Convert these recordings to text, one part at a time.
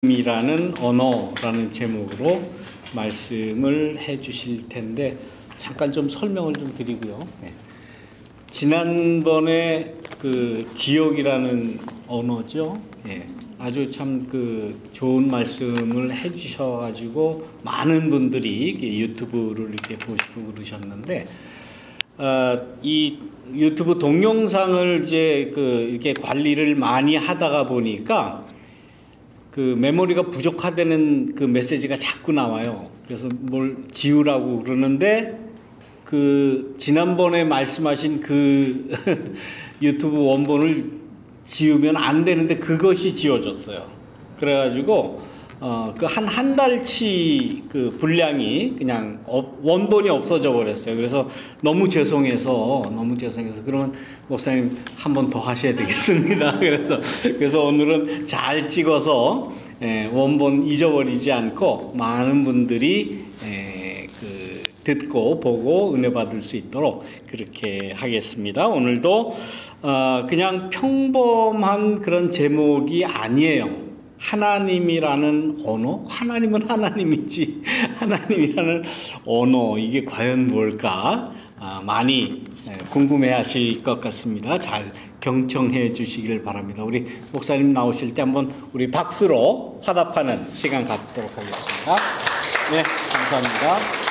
이라는 언어라는 제목으로 말씀을 해 주실 텐데 잠깐 좀 설명을 좀 드리고요. 지난번에 그 지역이라는 언어죠. 아주 참 좋은 말씀을 해 주셔가지고 많은 분들이 유튜브를 이렇게 보시고 그러셨는데, 이 유튜브 동영상을 이제 이렇게 관리를 많이 하다가 보니까 메모리가 부족하다는 메시지가 자꾸 나와요. 그래서 뭘 지우라고 그러는데 지난번에 말씀하신 유튜브 원본을 지우면 안 되는데 그것이 지워졌어요. 그래가지고 한 달치 분량이 그냥 원본이 없어져 버렸어요. 그래서 너무 죄송해서 그러면 목사님 한 번 더 하셔야 되겠습니다. 그래서 오늘은 잘 찍어서 원본 잊어버리지 않고 많은 분들이 듣고 보고 은혜 받을 수 있도록 그렇게 하겠습니다. 오늘도 그냥 평범한 그런 제목이 아니에요. 하나님이라는 언어? 하나님은 하나님이지 하나님이라는 언어, 이게 과연 뭘까? 많이 궁금해 하실 것 같습니다. 잘 경청해 주시길 바랍니다. 우리 목사님 나오실 때 한번 우리 박수로 화답하는 시간 갖도록 하겠습니다. 네, 감사합니다.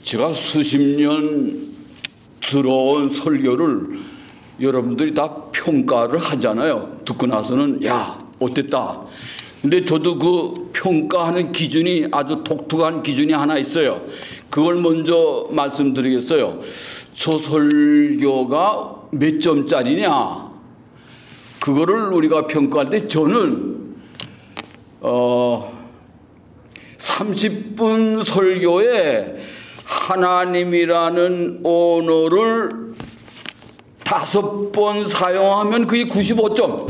제가 수십 년 들어온 설교를 여러분들이 다 평가를 하잖아요. 듣고 나서는 야, 어땠다. 근데 저도 그 평가하는 기준이 아주 독특한 기준이 하나 있어요. 그걸 먼저 말씀드리겠어요. 저 설교가 몇 점짜리냐, 그거를 우리가 평가할 때 저는 30분 설교에 하나님이라는 언어를 5번 사용하면 그게 95점,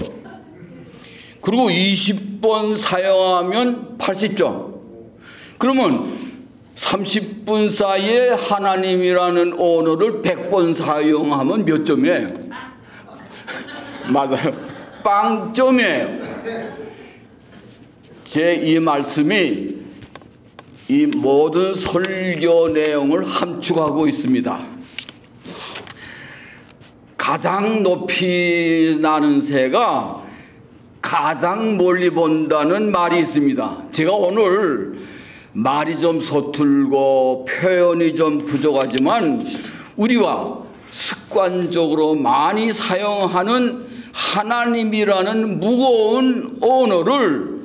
그리고 20번 사용하면 80점. 그러면 30분 사이에 하나님이라는 언어를 100번 사용하면 몇 점이에요? 맞아요, 빵점이에요. 제 이 말씀이 이 모든 설교 내용을 함축하고 있습니다. 가장 높이 나는 새가 가장 멀리 본다는 말이 있습니다. 제가 오늘 말이 좀 서툴고 표현이 좀 부족하지만 우리가 습관적으로 많이 사용하는 하나님이라는 무거운 언어를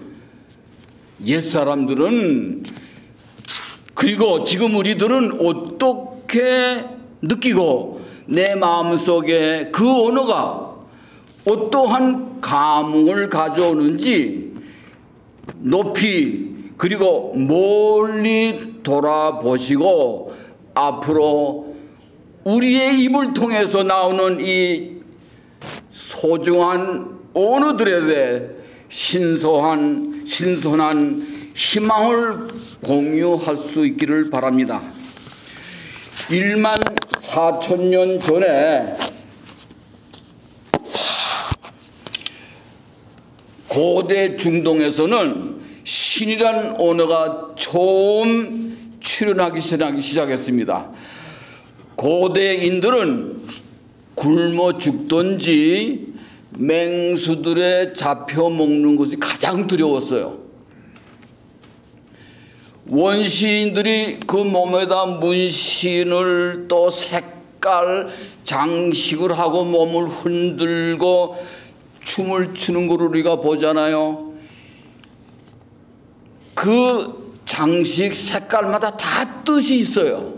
옛사람들은, 그리고 지금 우리들은 어떻게 느끼고 내 마음속에 그 언어가 어떠한 감흥을 가져오는지 높이 그리고 멀리 돌아보시고 앞으로 우리의 입을 통해서 나오는 이 소중한 언어들에 대해 신선한 희망을 공유할 수 있기를 바랍니다. 1만 4천년 전에 고대 중동에서는 신이란 언어가 처음 출현하기 시작했습니다. 고대인들은 굶어 죽든지 맹수들에 잡혀 먹는 것이 가장 두려웠어요. 원시인들이 그 몸에다 문신을 또 색깔 장식을 하고 몸을 흔들고 춤을 추는 걸 우리가 보잖아요. 그 장식 색깔마다 다 뜻이 있어요.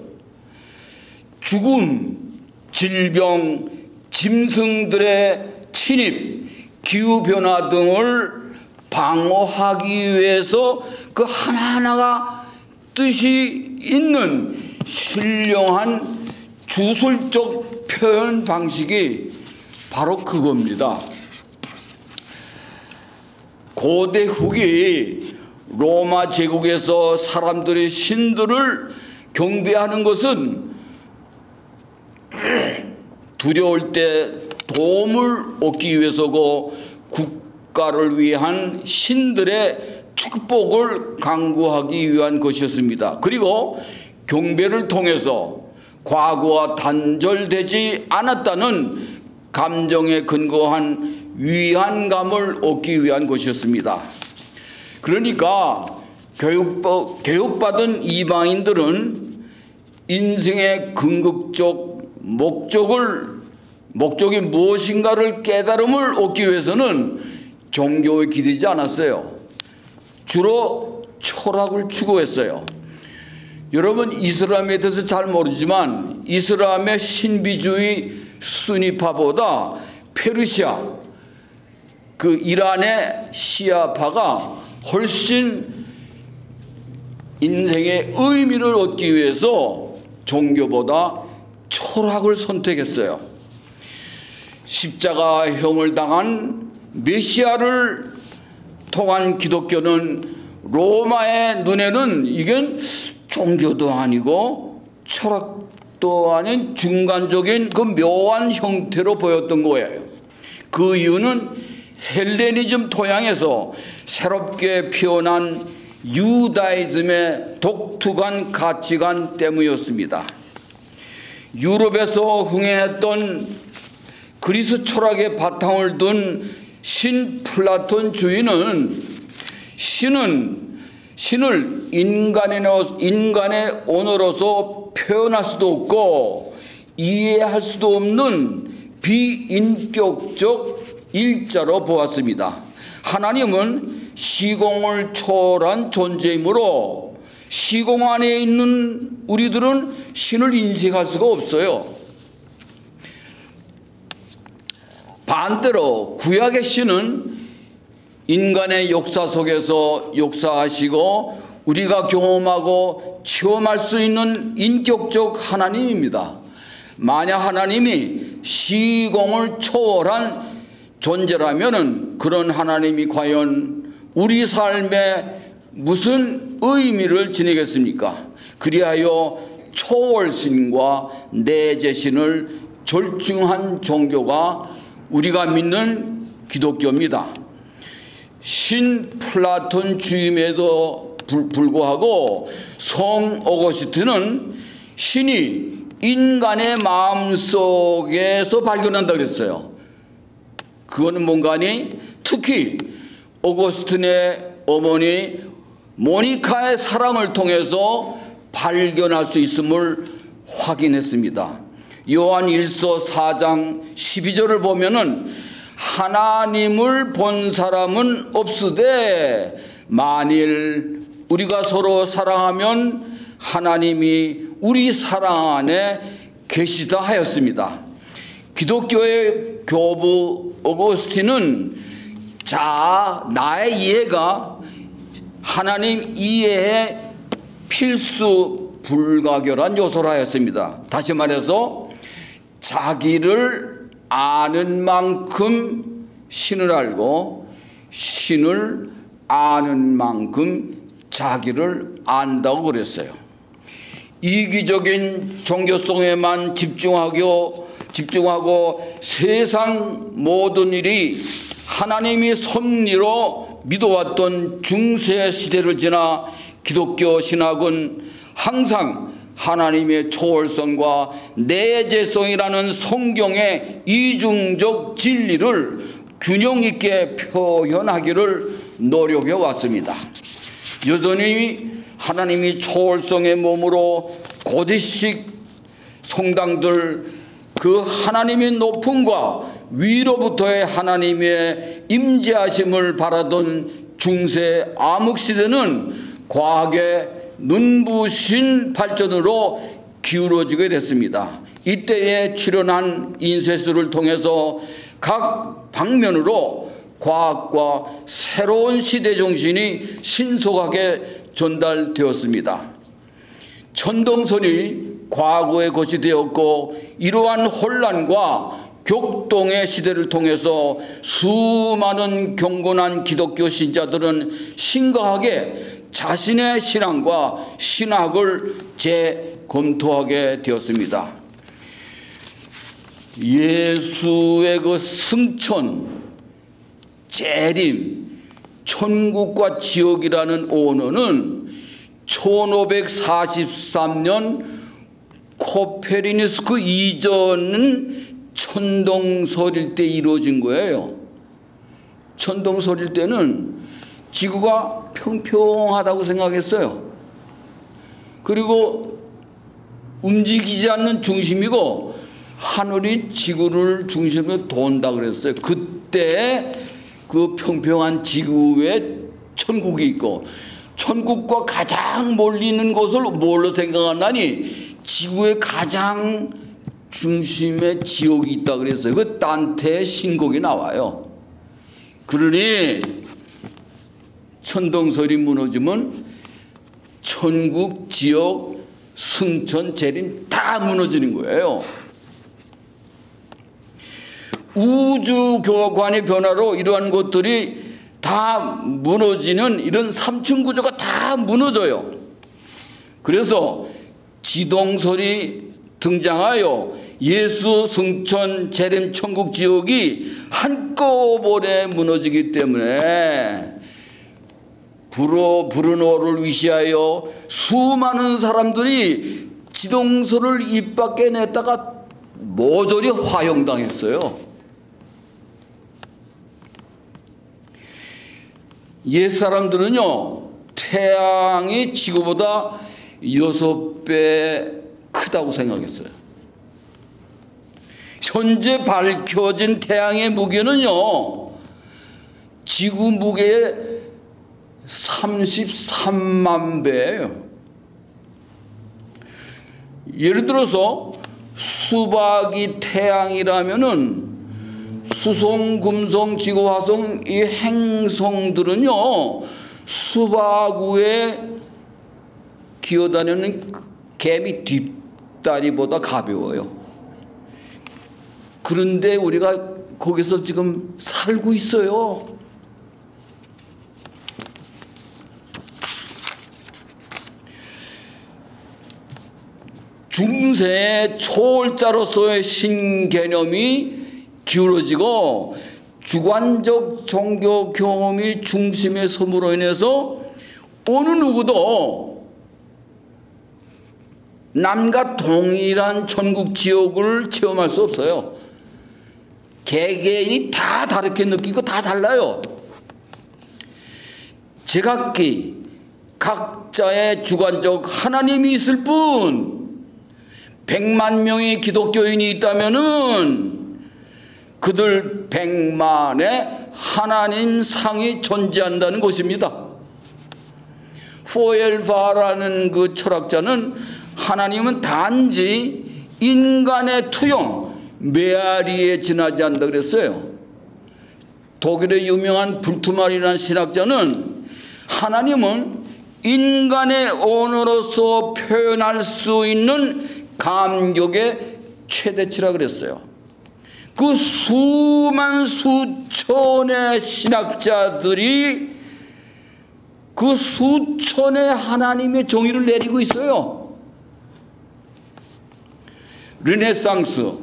죽음, 질병, 짐승들의 침입, 기후변화 등을 방어하기 위해서 그 하나하나가 뜻이 있는 신령한 주술적 표현 방식이 바로 그겁니다. 고대 후기 로마 제국에서 사람들이 신들을 경배하는 것은 두려울 때 도움을 얻기 위해서고 국가를 위한 신들의 축복을 강구하기 위한 것이었습니다. 그리고 경배를 통해서 과거와 단절되지 않았다는 감정에 근거한 위안감을 얻기 위한 것이었습니다. 그러니까 교육받은 이방인들은 인생의 궁극적 목적이 무엇인가를 깨달음을 얻기 위해서는 종교에 기대지 않았어요. 주로 철학을 추구했어요. 여러분 이슬람에 대해서 잘 모르지만 이슬람의 신비주의 수니파보다 페르시아 그 이란의 시아파가 훨씬 인생의 의미를 얻기 위해서 종교보다 철학을 선택했어요. 십자가형을 당한 메시아를 통한 기독교는 로마의 눈에는 이건 종교도 아니고 철학도 아닌 중간적인 그 묘한 형태로 보였던 거예요. 그 이유는 헬레니즘 토양에서 새롭게 피어난 유다이즘의 독특한 가치관 때문이었습니다. 유럽에서 흥행했던 그리스 철학의 바탕을 둔 신플라톤주의는 신을 인간의 언어로서 표현할 수도 없고 이해할 수도 없는 비인격적 일자로 보았습니다. 하나님은 시공을 초월한 존재이므로 시공 안에 있는 우리들은 신을 인식할 수가 없어요. 반대로 구약의 신은 인간의 역사 속에서 역사하시고 우리가 경험하고 체험할 수 있는 인격적 하나님입니다. 만약 하나님이 시공을 초월한 존재라면 그런 하나님이 과연 우리 삶에 무슨 의미를 지니겠습니까? 그리하여 초월신과 내재신을 절충한 종교가 우리가 믿는 기독교입니다. 신플라톤주의임에도 불구하고 성 오거스틴은 신이 인간의 마음속에서 발견한다 그랬어요. 그거는 뭔가니? 특히 오거스틴의 어머니 모니카의 사랑을 통해서 발견할 수 있음을 확인했습니다. 요한 1서 4장 12절을 보면은 하나님을 본 사람은 없으되 만일 우리가 서로 사랑하면 하나님이 우리 사랑 안에 계시다 하였습니다. 기독교의 교부 오거스틴은 나의 이해가 하나님 이해의 필수 불가결한 요소라 하였습니다. 다시 말해서 자기를 아는 만큼 신을 알고 신을 아는 만큼 자기를 안다고 그랬어요. 이기적인 종교성에만 집중하고 세상 모든 일이 하나님이 섭리로 믿어왔던 중세 시대를 지나 기독교 신학은 항상 하나님의 초월성과 내재성이라는 성경의 이중적 진리를 균형 있게 표현하기를 노력해 왔습니다. 여전히 하나님이 초월성의 몸으로 고대식 성당들 그 하나님의 높음과 위로부터의 하나님의 임재하심을 바라던 중세 암흑시대는 과학의 눈부신 발전으로 기울어지게 됐습니다. 이때에 출현한 인쇄술을 통해서 각 방면으로 과학과 새로운 시대 정신이 신속하게 전달되었습니다. 천동설이 과거의 것이 되었고 이러한 혼란과 격동의 시대를 통해서 수많은 경건한 기독교 신자들은 심각하게 자신의 신앙과 신학을 재검토하게 되었습니다. 예수의 그 승천, 재림, 천국과 지옥이라는 언어는 1543년 코페르니쿠스 이전은 천동설일 때 이루어진 거예요. 천동설일 때는 지구가 평평하다고 생각했어요. 그리고 움직이지 않는 중심이고 하늘이 지구를 중심으로 돈다 그랬어요. 그때 그 평평한 지구에 천국이 있고, 천국과 가장 멀리 있는 곳을 뭘로 생각하나니 지구의 가장 중심에 지옥이 있다 그랬어요. 그 단테의 신곡이 나와요. 그러니 천동설이 무너지면 천국, 지옥, 승천, 재림 다 무너지는 거예요. 우주교관의 변화로 이러한 것들이 다 무너지는 이런 삼층 구조가 다 무너져요. 그래서 지동설이 등장하여 예수, 승천, 재림, 천국, 지옥이 한꺼번에 무너지기 때문에 브루노를 위시하여 수많은 사람들이 지동설을 입 밖에 냈다가 모조리 화형당했어요. 옛 사람들은요, 태양이 지구보다 6배 크다고 생각했어요. 현재 밝혀진 태양의 무게는요, 지구 무게의 33만 배예요. 예를 들어서 수박이 태양이라면은 수성, 금성, 지구, 화성 이 행성들은요, 수박 위에 기어다니는 개미 뒷다리보다 가벼워요. 그런데 우리가 거기서 지금 살고 있어요. 중세의 초월자로서의 신개념이 기울어지고 주관적 종교 경험이 중심에 섬으로 인해서 어느 누구도 남과 동일한 천국 지옥을 체험할 수 없어요. 개개인이 다 다르게 느끼고 다 달라요. 제각기 각자의 주관적 하나님이 있을 뿐 100만 명의 기독교인이 있다면은 그들 100만의 하나님 상이 존재한다는 것입니다. 포엘바라는 그 철학자는 하나님은 단지 인간의 투영, 메아리에 지나지 않는다 그랬어요. 독일의 유명한 불투말이라는 신학자는 하나님은 인간의 언어로서 표현할 수 있는 감격의 최대치라 그랬어요. 그 수만 수천의 신학자들이 그 수천의 하나님의 정의를 내리고 있어요. 르네상스,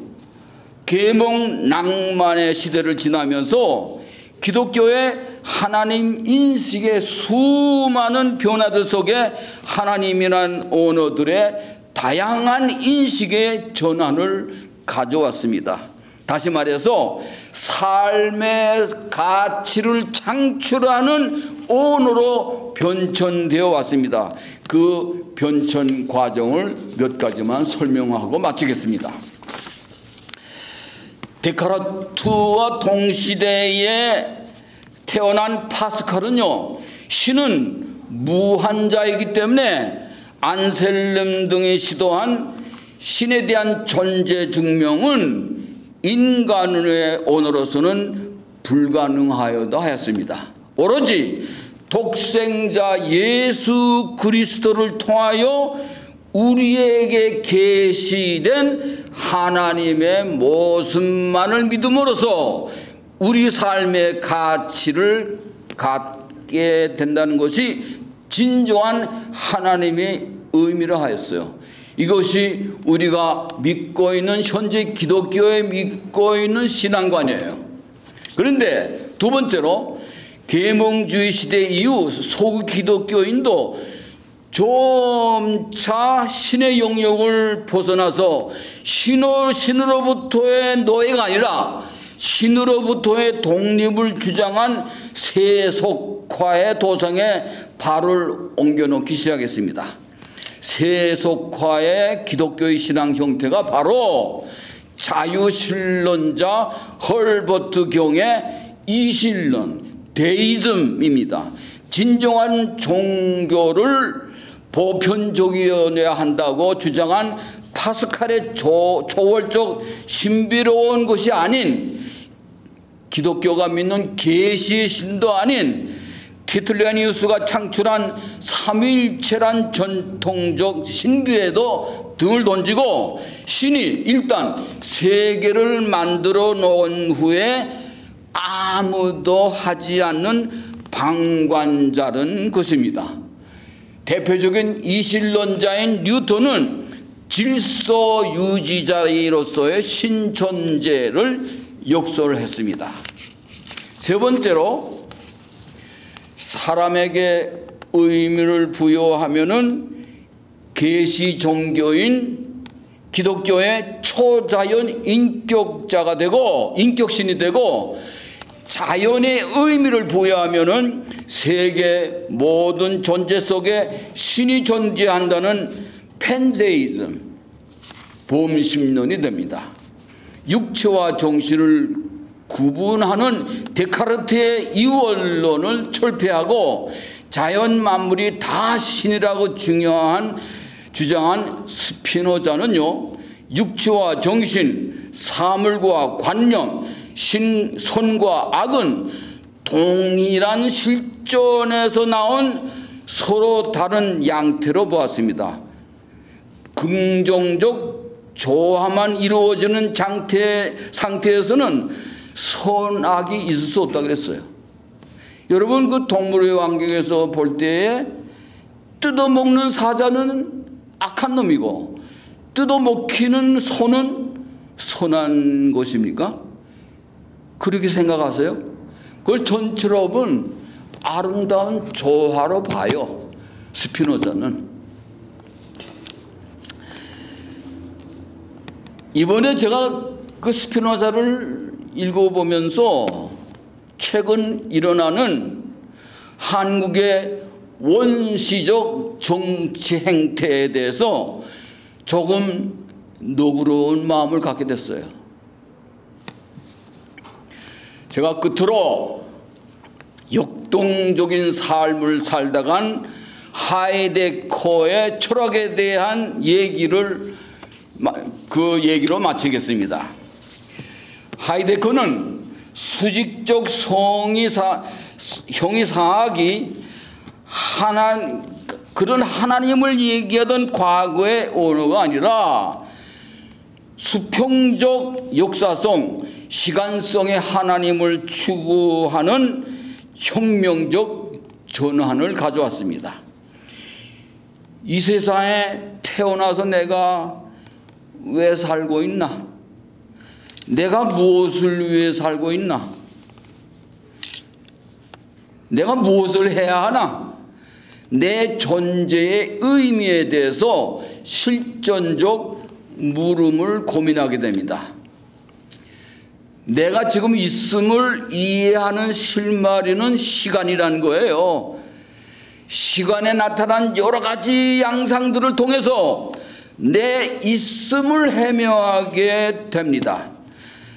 계몽 낭만의 시대를 지나면서 기독교의 하나님 인식의 수많은 변화들 속에 하나님이란 언어들의 다양한 인식의 전환을 가져왔습니다. 다시 말해서 삶의 가치를 창출하는 언어로 변천되어 왔습니다. 그 변천 과정을 몇 가지만 설명하고 마치겠습니다. 데카르트와 동시대에 태어난 파스칼은요, 신은 무한자이기 때문에 안셀름 등이 시도한 신에 대한 존재 증명은 인간의 언어로서는 불가능하여다 하였습니다. 오로지 독생자 예수 그리스도를 통하여 우리에게 계시된 하나님의 모습만을 믿음으로써 우리 삶의 가치를 갖게 된다는 것이 진정한 하나님의 의미를 하였어요. 이것이 우리가 믿고 있는, 현재 기독교에 믿고 있는 신앙관이에요. 그런데 두 번째로 계몽주의 시대 이후 소규 기독교인도 점차 신의 영역을 벗어나서 신으로부터의 노예가 아니라 신으로부터의 독립을 주장한 세속화의 도상에 발을 옮겨놓기 시작했습니다. 세속화의 기독교의 신앙 형태가 바로 자유신론자 헐버트 경의 이신론, 데이즘입니다. 진정한 종교를 보편적이어야 한다고 주장한 파스칼의 초월적 신비로운 것이 아닌, 기독교가 믿는 계시의 신도 아닌 테틀리아니우스가 창출한 삼위일체란 전통적 신비에도 등을 던지고 신이 일단 세계를 만들어 놓은 후에 아무도 하지 않는 방관자는 것입니다. 대표적인 이신론자인 뉴턴은 질서 유지자로서의 신천재를 역설했습니다. 세 번째로 사람에게 의미를 부여하면은 계시 종교인 기독교의 초자연 인격자가 되고, 인격신이 되고, 자연의 의미를 부여하면은 세계 모든 존재 속에 신이 존재한다는 팬데이즘, 봄심론이 됩니다. 육체와 정신을 구분하는 데카르트의 이원론을 철폐하고 자연 만물이 다 신이라고 주장한 스피노자는요, 육체와 정신, 사물과 관념, 선과 악은 동일한 실존에서 나온 서로 다른 양태로 보았습니다. 긍정적 조화만 이루어지는 상태에서는 선악이 있을 수 없다 그랬어요. 여러분, 그 동물의 환경에서 볼 때에 뜯어먹는 사자는 악한 놈이고 뜯어먹히는 소는 선한 것입니까? 그렇게 생각하세요? 그걸 전체로 보면 아름다운 조화로 봐요, 스피노자는. 이번에 제가 그 스피노자를 읽어보면서 최근 일어나는 한국의 원시적 정치 행태에 대해서 조금 너그러운 마음을 갖게 됐어요. 제가 끝으로 역동적인 삶을 살다간 하이데거의 철학에 대한 그 얘기로 마치겠습니다. 하이데거는 수직적 형이상학이 그런 하나님을 얘기하던 과거의 언어가 아니라 수평적 역사성, 시간성의 하나님을 추구하는 혁명적 전환을 가져왔습니다. 이 세상에 태어나서 내가 왜 살고 있나? 내가 무엇을 위해 살고 있나? 내가 무엇을 해야 하나? 내 존재의 의미에 대해서 실존적 물음을 고민하게 됩니다. 내가 지금 있음을 이해하는 실마리는 시간이라는 거예요. 시간에 나타난 여러 가지 양상들을 통해서 내 있음을 헤매하게 됩니다.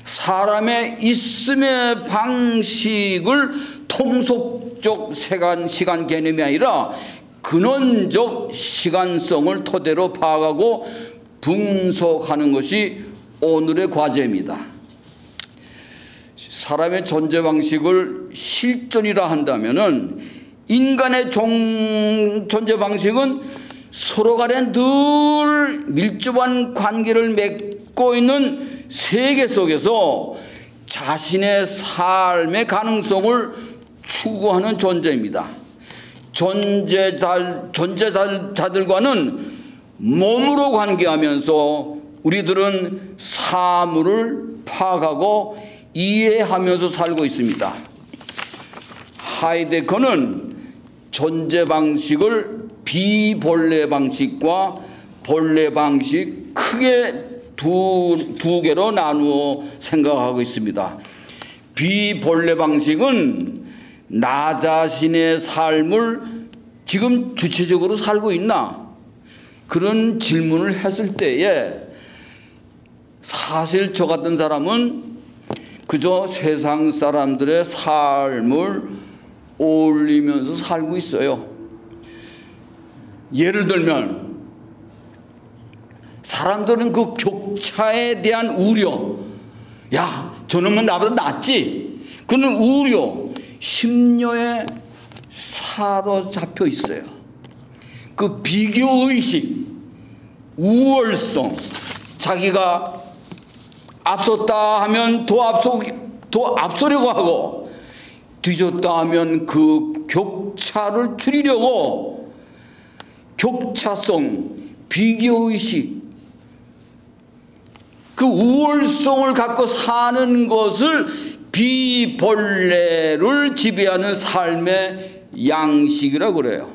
사람의 있음의 방식을 통속적 시간 개념이 아니라 근원적 시간성을 토대로 파악하고 분석하는 것이 오늘의 과제입니다. 사람의 존재 방식을 실존이라 한다면은 인간의 존재 방식은 서로 간에 늘 밀접한 관계를 맺고 있는 세계 속에서 자신의 삶의 가능성을 추구하는 존재입니다. 존재자들과는 몸으로 관계하면서 우리들은 사물을 파악하고 이해하면서 살고 있습니다. 하이데거는 존재 방식을 비본래 방식과 본래 방식 크게 두 개로 나누어 생각하고 있습니다. 비본래 방식은 나 자신의 삶을 지금 주체적으로 살고 있나? 그런 질문을 했을 때에 사실 저 같은 사람은 그저 세상 사람들의 삶을 어울리면서 살고 있어요. 예를 들면 사람들은 그 격차에 대한 우려, 야 저놈은 나보다 낫지, 그런 우려, 심려에 사로잡혀 있어요. 그 비교의식, 우월성, 자기가 앞섰다 하면 더 앞서려고 하고 뒤졌다 하면 그 격차를 줄이려고 격차성, 비교의식, 그 우월성을 갖고 사는 것을 비본래를 지배하는 삶의 양식이라고 그래요.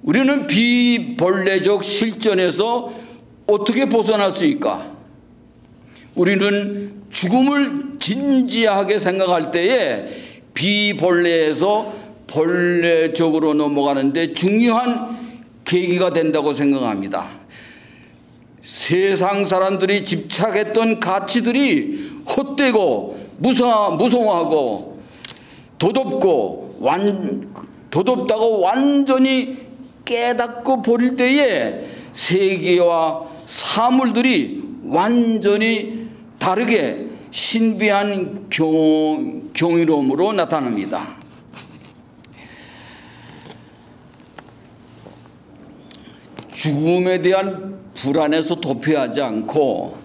우리는 비본래적 실존에서 어떻게 벗어날 수 있을까? 우리는 죽음을 진지하게 생각할 때에 비본래에서 본래적으로 넘어가는데 중요한 계기가 된다고 생각합니다. 세상 사람들이 집착했던 가치들이 헛되고 무성하고 도덥다고 완전히 깨닫고 버릴 때에 세계와 사물들이 완전히 다르게 신비한 경이로움으로 나타납니다. 죽음에 대한 불안에서 도피하지 않고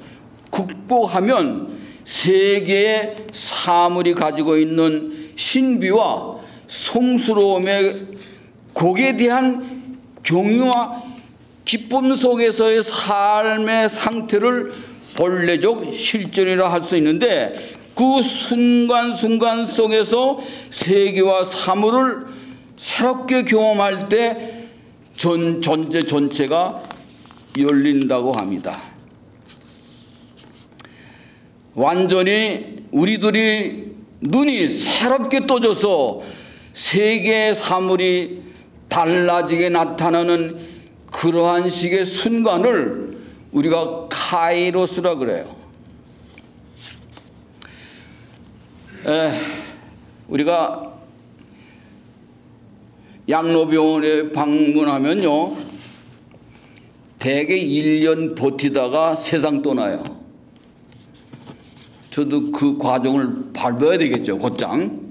극복하면 세계의 사물이 가지고 있는 신비와 성스러움의 거기에 대한 경유와 기쁨 속에서의 삶의 상태를 본래적 실존이라 할 수 있는데, 그 순간순간 속에서 세계와 사물을 새롭게 경험할 때 존재 전체가 열린다고 합니다. 완전히 우리들이 눈이 새롭게 떠져서 세계의 사물이 달라지게 나타나는 그러한 식의 순간을 우리가 카이로스라 그래요. 우리가 양로병원에 방문하면요, 대개 1년 버티다가 세상 떠나요. 저도 그 과정을 밟아야 되겠죠, 곧장.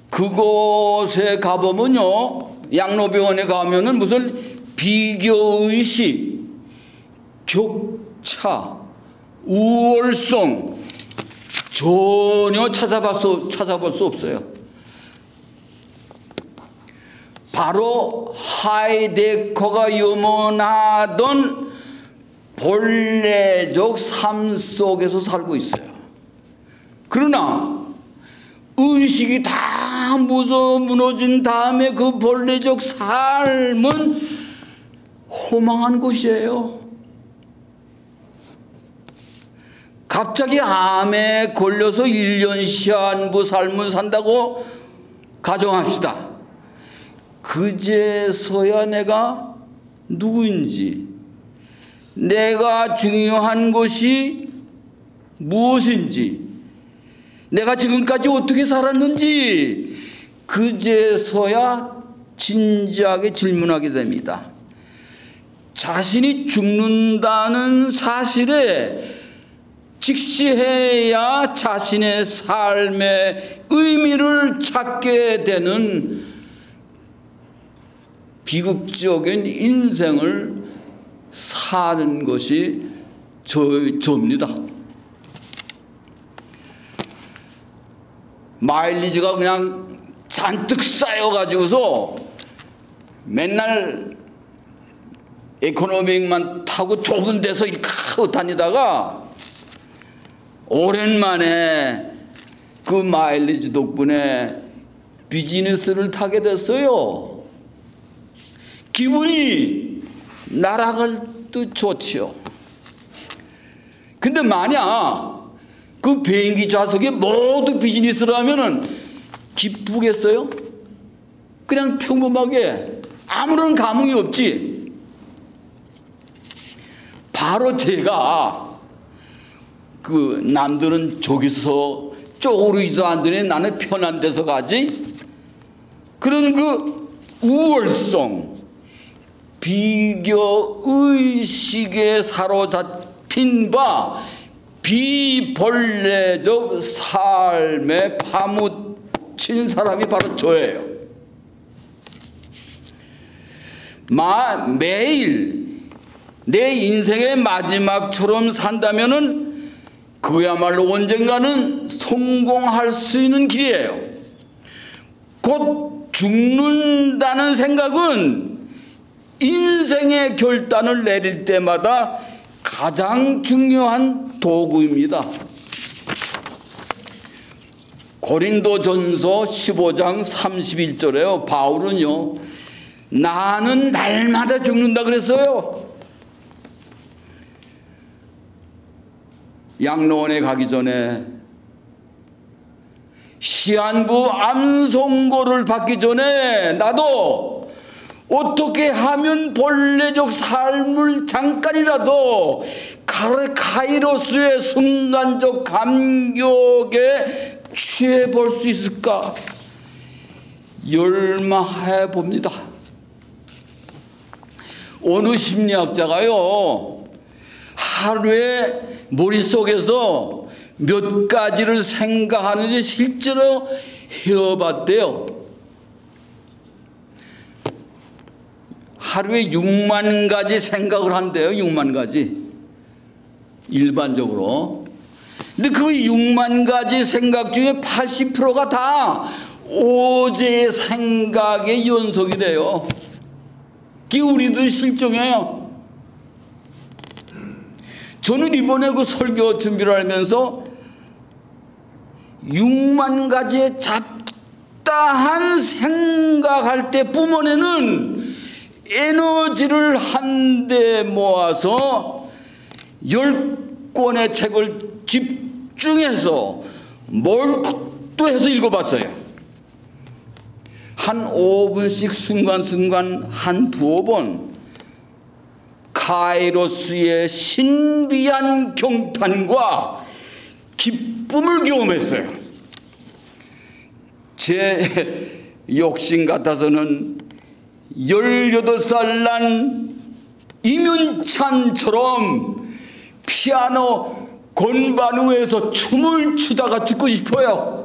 그곳에 가보면요, 양로병원에 가면은 무슨 비교의식, 격차, 우월성 전혀 찾아볼 수 없어요. 바로 하이데거가 염원하던 본래적 삶 속에서 살고 있어요. 그러나 의식이 다 무너진 다음에 그 본래적 삶은 허망한 것이에요. 갑자기 암에 걸려서 1년 시한부 삶을 산다고 가정합시다. 그제서야 내가 누구인지, 내가 중요한 것이 무엇인지, 내가 지금까지 어떻게 살았는지 그제서야 진지하게 질문하게 됩니다. 자신이 죽는다는 사실에 직시해야 자신의 삶의 의미를 찾게 되는 비극적인 인생을 사는 것이 저입니다. 마일리지가 그냥 잔뜩 쌓여가지고서 맨날 에코노믹만 타고 좁은 데서 이렇게 다니다가 오랜만에 그 마일리지 덕분에 비즈니스를 타게 됐어요. 기분이 날아갈 듯 좋지요. 근데 만약 그 비행기 좌석에 모두 비즈니스를 하면은 기쁘겠어요? 그냥 평범하게 아무런 감흥이 없지. 바로 제가 그 남들은 저기서 쪼그리지도 않더니 나는 편한 데서 가지, 그런 그 우월성, 비교의식에 사로잡힌 바 비본래적 삶에 파묻힌 사람이 바로 저예요. 매일 내 인생의 마지막처럼 산다면은 그야말로 언젠가는 성공할 수 있는 길이에요. 곧 죽는다는 생각은 인생의 결단을 내릴 때마다 가장 중요한 도구입니다. 고린도전서 15장 31절에요. 바울은요, 나는 날마다 죽는다 그랬어요. 양로원에 가기 전에, 시한부 암송고를 받기 전에 나도 어떻게 하면 본래적 삶을 잠깐이라도 카이로스의 순간적 감격에 취해볼 수 있을까 열망해 봅니다. 어느 심리학자가요, 하루에 머릿속에서 몇 가지를 생각하는지 실제로 해봤대요. 하루에 6만 가지 생각을 한대요. 6만 가지. 일반적으로. 근데 그 6만 가지 생각 중에 80%가 다 어제의 생각의 연속이래요. 그게 우리들 실정이에요. 저는 이번에 그 설교 준비를 하면서 6만 가지의 잡다한 생각할 때 뿜어내는 에너지를 한데 모아서 10권의 책을 집중해서 몰두해서 읽어봤어요. 한 5분씩 순간순간 한 두어 번 카이로스의 신비한 경탄과 기쁨을 경험했어요. 제 욕심 같아서는 18살 난 이면찬처럼 피아노 건반 위에서 춤을 추다가 죽고 싶어요.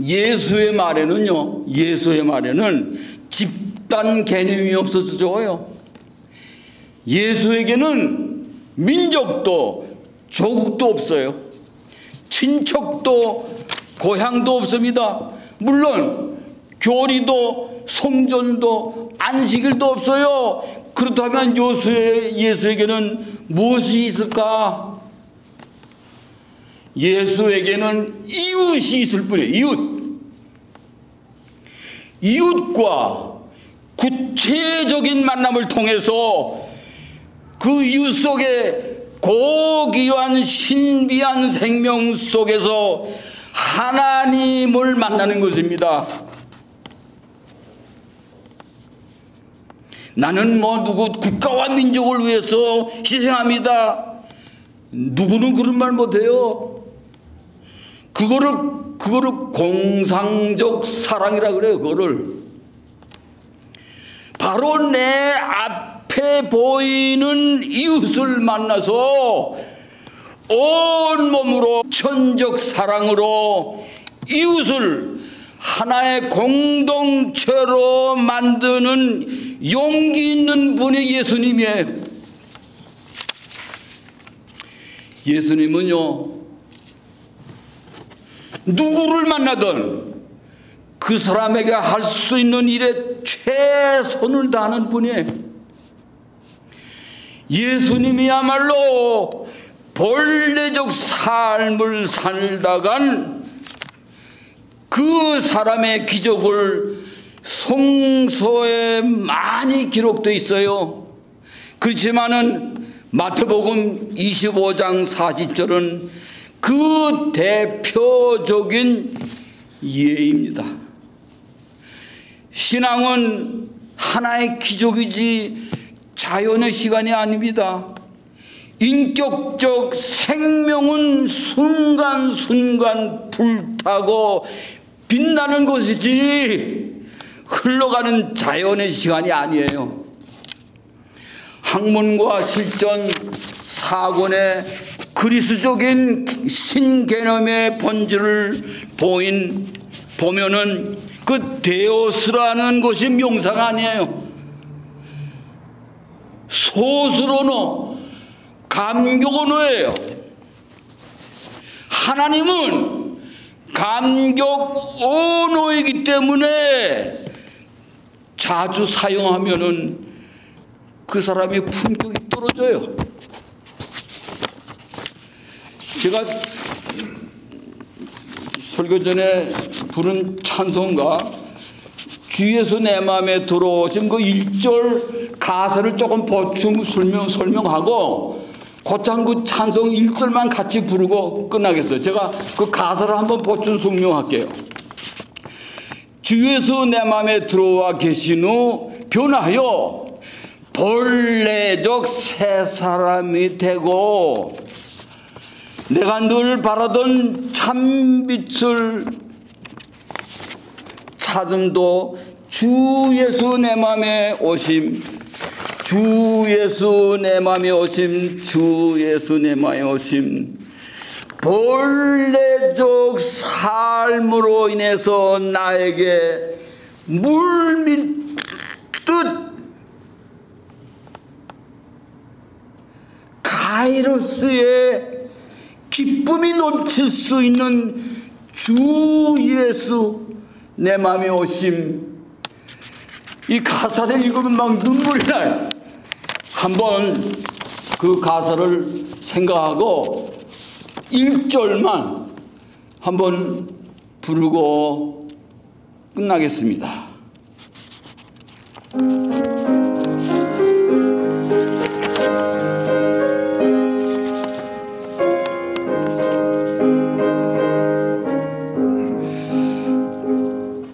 예수의 말에는요, 예수의 말에는 집단 개념이 없어서 좋아요. 예수에게는 민족도 조국도 없어요. 친척도 고향도 없습니다. 물론 교리도 성전도 안식일도 없어요. 그렇다면 예수에게는 무엇이 있을까? 예수에게는 이웃이 있을 뿐이에요. 이웃과 구체적인 만남을 통해서 그 이웃 속에 고귀한 신비한 생명 속에서 하나님을 만나는 것입니다. 나는 누구 국가와 민족을 위해서 희생합니다. 누구는 그런 말 못해요. 그거를 공상적 사랑이라 그래요. 그거를 바로 내 앞에 보이는 이웃을 만나서 온몸으로 천적 사랑으로 이웃을 하나의 공동체로 만드는 용기 있는 분이 예수님이에요. 예수님은요, 누구를 만나든 그 사람에게 할 수 있는 일에 최선을 다하는 분이에요. 예수님이야말로 본래적 삶을 살다간 그 사람의 기적을 성서에 많이 기록되어 있어요. 그렇지만은 마태복음 25장 40절은 그 대표적인 예입니다. 신앙은 하나의 기적이지 자연의 시간이 아닙니다. 인격적 생명은 순간순간 불타고 빛나는 것이지 흘러가는 자연의 시간이 아니에요. 학문과 실전 4권의 그리스적인 신개념의 본질을 보면은 그 데오스라는 것이 명사가 아니에요. 소수언어, 감격언어예요. 하나님은 감격 언어이기 때문에 자주 사용하면은 그 사람의 품격이 떨어져요. 제가 설교 전에 부른 찬송가 주 예수 내 마음에 들어오신 그 1절 가사를 조금 보충 설명하고 곧장 그 찬송 1절만 같이 부르고 끝나겠어요. 제가 그 가사를 한번 보충 설명할게요. 주 예수 내 마음에 들어와 계신 후 변하여 본래적 새 사람이 되고 내가 늘 바라던 참빛을 찾음도 주 예수 내 맘에 오심, 주 예수 내 맘에 오심, 주 예수 내 맘에 오심. 본래적 삶으로 인해서 나에게 물밀듯 카이로스의 기쁨이 넘칠 수 있는 주 예수 내 마음에 오심. 이 가사를 읽으면 막 눈물이 나요. 한번 그 가사를 생각하고 1절만 한번 부르고 끝나겠습니다.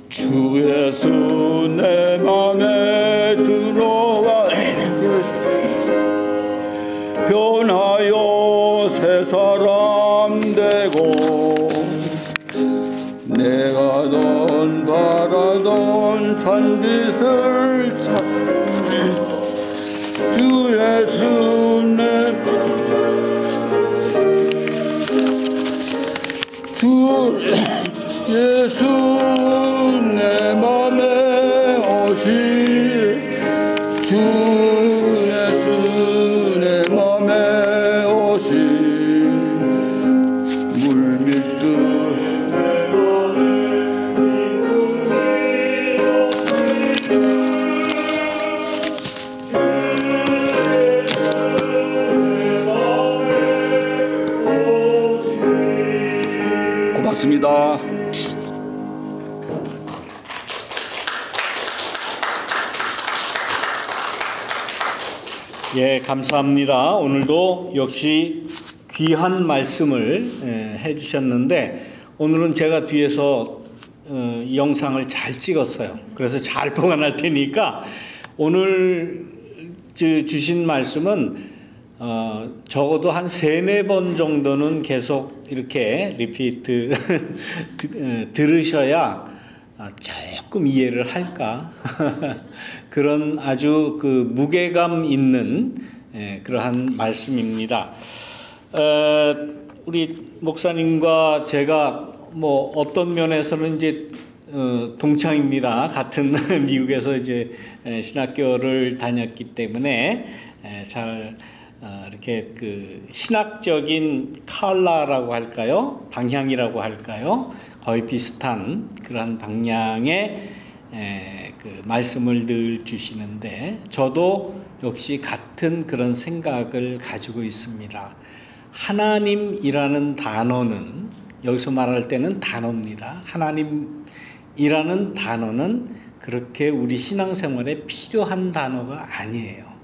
주 예수 내 맘에 들어와 변하여 새 사람 되고 내가 넌 바라던 찬빛을 주 예수 주 예수 내 맘에 오시 주 예수 내 맘에 오시 물밀듯 고맙습니다. 예, 감사합니다. 오늘도 역시 귀한 말씀을 해주셨는데 오늘은 제가 뒤에서 이 영상을 잘 찍었어요. 그래서 잘 보관할 테니까 오늘 주신 말씀은 적어도 한 3-4번 정도는 계속 이렇게 리피트 들으셔야 조금 이해를 할까 그런 아주 그 무게감 있는 그러한 말씀입니다. 우리 목사님과 제가 뭐 어떤 면에서는 이제 동창입니다. 같은 미국에서 이제 신학교를 다녔기 때문에 잘 이렇게 그 신학적인 컬러라고 할까요? 방향이라고 할까요? 거의 비슷한 그러한 방향의 그 말씀을 늘 주시는데 저도 역시 같은 그런 생각을 가지고 있습니다. 하나님이라는 단어는 여기서 말할 때는 단어입니다. 하나님이라는 단어는 그렇게 우리 신앙생활에 필요한 단어가 아니에요.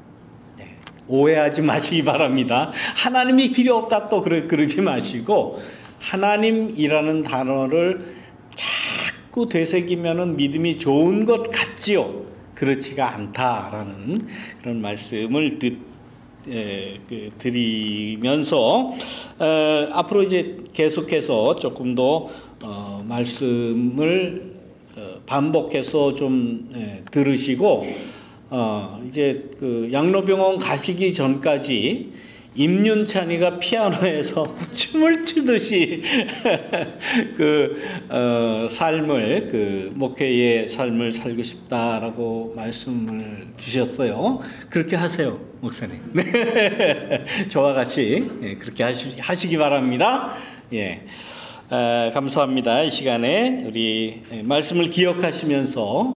오해하지 마시기 바랍니다. 하나님이 필요 없다 또 그러지 마시고 하나님이라는 단어를 자꾸 되새기면은 믿음이 좋은 것 같지요. 그렇지가 않다라는 그런 말씀을 드리면서 앞으로 이제 계속해서 조금 더 말씀을 반복해서 좀 들으시고 이제 그 양로병원 가시기 전까지 임윤찬이가 피아노에서 춤을 추듯이 삶을 목회의 삶을 살고 싶다라고 말씀을 주셨어요. 그렇게 하세요, 목사님. 네. 저와 같이 그렇게 하시기 바랍니다. 예. 감사합니다. 이 시간에 우리 말씀을 기억하시면서